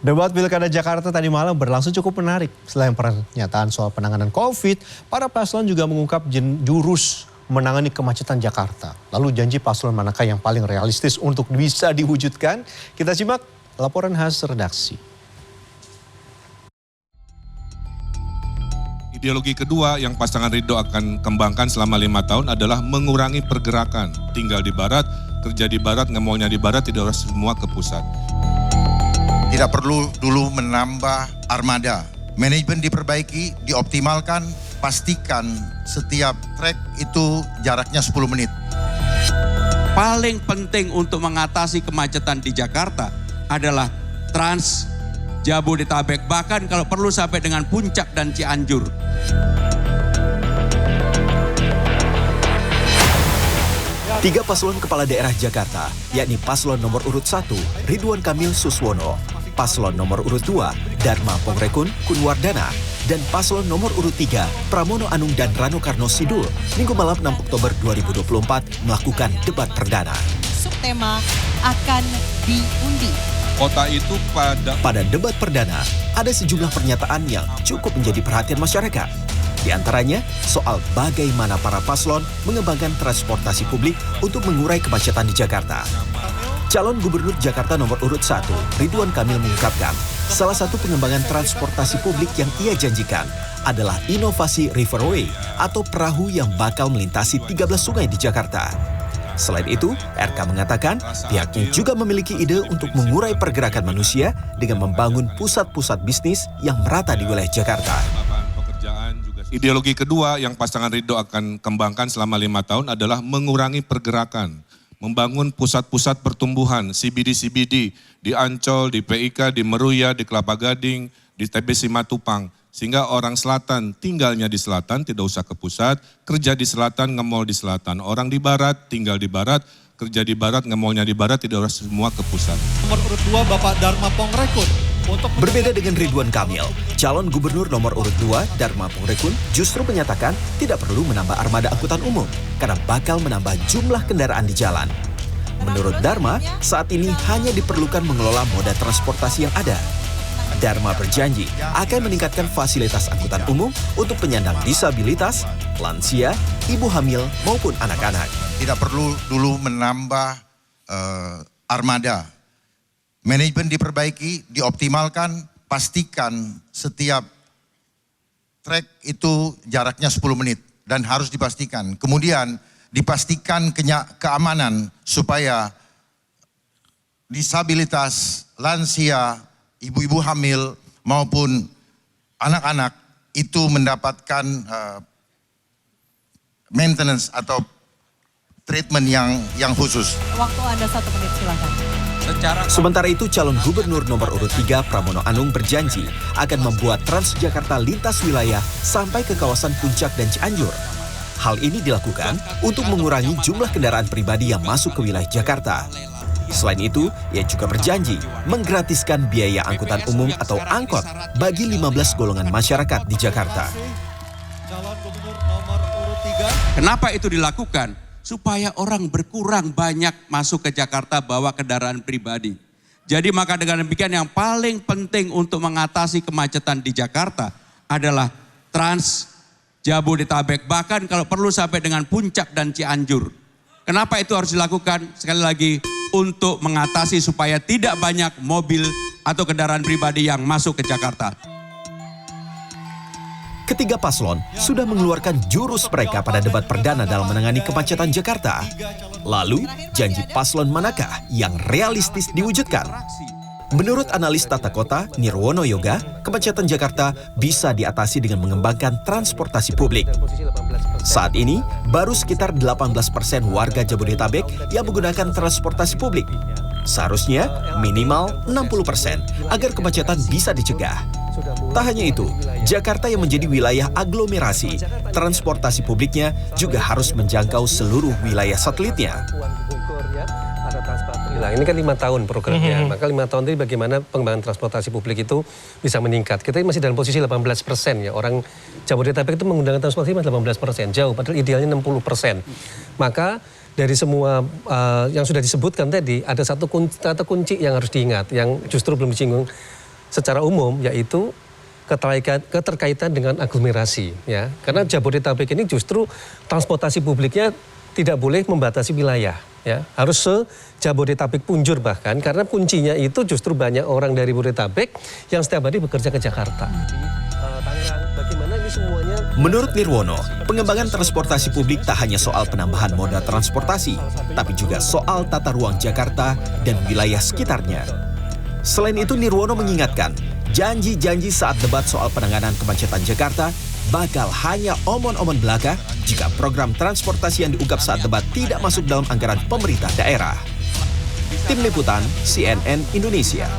Debat Pilkada Jakarta tadi malam berlangsung cukup menarik. Selain pernyataan soal penanganan COVID, para paslon juga mengungkap jurus menangani kemacetan Jakarta. Lalu janji paslon manakah yang paling realistis untuk bisa diwujudkan? Kita simak laporan khas redaksi. Ideologi kedua yang pasangan Ridho akan kembangkan selama 5 tahun adalah mengurangi pergerakan. Tinggal di barat, kerja di barat, ngemolnya di barat, tidak harus semua ke pusat. Tidak perlu dulu menambah armada. Manajemen diperbaiki, dioptimalkan, pastikan setiap trek itu jaraknya 10 menit. Paling penting untuk mengatasi kemacetan di Jakarta adalah Trans Jabodetabek, bahkan kalau perlu sampai dengan Puncak dan Cianjur. Tiga paslon kepala daerah Jakarta, yakni paslon nomor urut 1, Ridwan Kamil Suswono, paslon nomor urut 2, Dharma Pongrekun Kunwardana, dan paslon nomor urut 3, Pramono Anung dan Rano Karno Sidul, Minggu malam 6 Oktober 2024 melakukan debat perdana. Subtema akan diundi. Kota itu Pada debat perdana, ada sejumlah pernyataan yang cukup menjadi perhatian masyarakat. Di antaranya, soal bagaimana para paslon mengembangkan transportasi publik untuk mengurai kemacetan di Jakarta. Calon Gubernur Jakarta nomor urut 1, Ridwan Kamil mengungkapkan, salah satu pengembangan transportasi publik yang ia janjikan adalah inovasi Riverway atau perahu yang bakal melintasi 13 sungai di Jakarta. Selain itu, RK mengatakan pihaknya juga memiliki ide untuk mengurai pergerakan manusia dengan membangun pusat-pusat bisnis yang merata di wilayah Jakarta. Ideologi kedua yang pasangan Ridho akan kembangkan selama 5 tahun adalah mengurangi pergerakan. Membangun pusat-pusat pertumbuhan, CBD-CBD, di Ancol, di PIK, di Meruya, di Kelapa Gading, di TBC Matupang. Sehingga orang selatan tinggalnya di selatan, tidak usah ke pusat, kerja di selatan, ngemol di selatan. Orang di barat, tinggal di barat, kerja di barat, ngemolnya di barat, tidak harus semua ke pusat. Nomor urut 2 Bapak Dharma Pongrekun. Berbeda dengan Ridwan Kamil, calon gubernur nomor urut 2 Dharma Pongrekun justru menyatakan tidak perlu menambah armada angkutan umum karena bakal menambah jumlah kendaraan di jalan. Menurut Dharma, saat ini hanya diperlukan mengelola moda transportasi yang ada. Dharma berjanji akan meningkatkan fasilitas angkutan umum untuk penyandang disabilitas, lansia, ibu hamil maupun anak-anak. Tidak perlu dulu menambah armada. Manajemen diperbaiki, dioptimalkan, pastikan setiap trek itu jaraknya 10 menit dan harus dipastikan. Kemudian dipastikan keamanan supaya disabilitas, lansia, ibu-ibu hamil maupun anak-anak itu mendapatkan maintenance atau treatment yang khusus. Waktu Anda 1 menit, silakan. Sementara itu, calon gubernur nomor urut 3 Pramono Anung berjanji akan membuat Transjakarta lintas wilayah sampai ke kawasan Puncak dan Cianjur. Hal ini dilakukan untuk mengurangi jumlah kendaraan pribadi yang masuk ke wilayah Jakarta. Selain itu, ia juga berjanji menggratiskan biaya angkutan umum atau angkot bagi 15 golongan masyarakat di Jakarta. Calon Gubernur nomor urut 3. Kenapa itu dilakukan? Supaya orang berkurang banyak masuk ke Jakarta bawa kendaraan pribadi. Jadi maka dengan demikian yang paling penting untuk mengatasi kemacetan di Jakarta adalah Trans Jabodetabek, bahkan kalau perlu sampai dengan Puncak dan Cianjur. Kenapa itu harus dilakukan? Sekali lagi, untuk mengatasi supaya tidak banyak mobil atau kendaraan pribadi yang masuk ke Jakarta. Ketiga paslon sudah mengeluarkan jurus mereka pada debat perdana dalam menangani kemacetan Jakarta. Lalu, janji paslon manakah yang realistis diwujudkan? Menurut analis tata kota Nirwono Yoga, kemacetan Jakarta bisa diatasi dengan mengembangkan transportasi publik. Saat ini, baru sekitar 18% warga Jabodetabek yang menggunakan transportasi publik. Seharusnya minimal 60% agar kemacetan bisa dicegah. Tak hanya itu, Jakarta yang menjadi wilayah aglomerasi, transportasi publiknya juga harus menjangkau seluruh wilayah satelitnya. Nah, ini kan 5 tahun programnya, maka 5 tahun ini bagaimana pengembangan transportasi publik itu bisa meningkat. Kita masih dalam posisi 18% ya, orang Jabodetabek itu menggunakan transportasi masih 18%, jauh, padahal idealnya 60%. Maka dari semua yang sudah disebutkan tadi, ada satu kata kunci yang harus diingat, yang justru belum disinggung. secara umum, yaitu keterkaitan dengan aglomerasi, ya. Karena Jabodetabek ini justru transportasi publiknya tidak boleh membatasi wilayah, ya. Harus se-Jabodetabek punjur bahkan, karena kuncinya itu justru banyak orang dari Bodetabek yang setiap hari bekerja ke Jakarta. Bagaimana ini semuanya? Menurut Nirwono, pengembangan transportasi publik tak hanya soal penambahan moda transportasi, tapi juga soal tata ruang Jakarta dan wilayah sekitarnya. Selain itu, Nirwono mengingatkan, janji-janji saat debat soal penanganan kemacetan Jakarta bakal hanya omon-omon belaka jika program transportasi yang diungkap saat debat tidak masuk dalam anggaran pemerintah daerah. Tim Liputan CNN Indonesia.